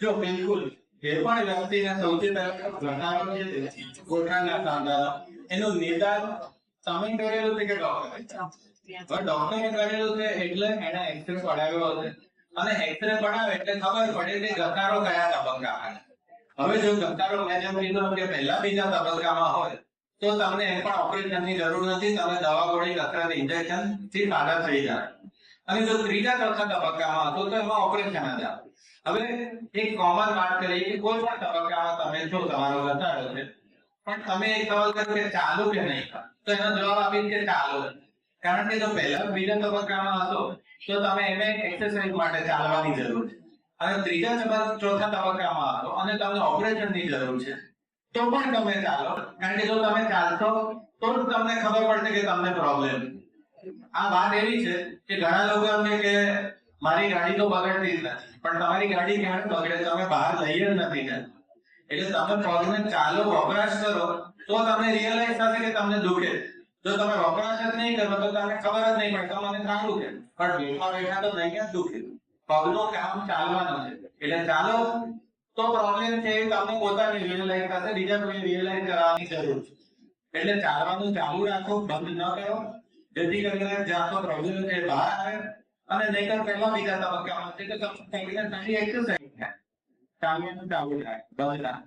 જો બિલકુલ જે પણ વ્યક્તિને સૌથી પહેલા ઘટાડો છે ગોઠણના સાંધાનો એનું નિદાન તમે કરેલું છે કે ડોક્ટરે? ડોક્ટરે કરેલું છે એટલે એને એક્સરે પડાવ્યો હશે અને એક્સરે પડાવે એટલે ખબર પડે કે ઘટાડો કયા તબક્કામાં છે. હવે જો ઘટાડો મેં જેમ કીધું કે પહેલા બીજા તબક્કામાં હોય તો તમને એ પણ ઓપરેશનની જરૂર નથી, તમે દવા ગોળી કસરત ઇન્જેક્શન થી સાજા થઈ જાય. અને જો ત્રીજા ચોથા તબક્કામાં હતો તો એમાં ઓપરેશન જ આવે. હવે એક કોમન વાત કરીએ કે કોઈ પણ તબક્કામાં તમે જો તમારો ઘટાડો છે પણ તમે એક સવાલ કર્યો કે ચાલુ કે નહીં, તો એનો જવાબ આપીશ કે ચાલુ. કારણ કે જો પહેલા બીજા તબક્કામાં હતો તો તમે એને એક્સરસાઇઝ માટે ચાલવાની જરૂર છે અને ત્રીજા ચોથા તબક્કામાં હતો અને તમને ઓપરેશનની જરૂર છે તો પણ તમે ચાલો, કારણ કે જો તમે ચાલશો તો જ તમને ખબર પડશે કે તમને પ્રોબ્લેમ. આ વાત એવી છે કે ઘણા લોકો એમ કહે કે મારી ગાડી તો બગડતી જ નથી, પણ તમારી ગાડી ક્યારે બગડે? તમે બહાર લઈ જ નથી ને. એટલે તમે પગને ચાલો વપરાશ કરો તો તમને રિયલાઇઝ થશે કે તમને દુખે. જો તમે વપરાશ જ નહીં કરો તો તમને ખબર જ નહીં પડે તમને સારું છે, પણ બેઠા બેઠા તો નહીં જ દુખે. પગનું કામ ચાલવાનું છે એટલે ચાલો તો પ્રોબ્લેમ છે એ તમને પોતાને રિયલાઇઝ થશે, બીજા કોઈ રિયલાઇઝ કરાવવાની જરૂર છે. એટલે ચાલવાનું ચાલુ રાખો, બંધ ન કરો, જેથી કરીને જ્યાં તો પ્રોબ્લેમ છે બહાર આવે. અને નહીતર પહેલા બીજા તબક્કામાં છે કે તમે એક્સરસાઇઝ થાય, ચાલવાનું ચાલુ થાય, બંધ ના.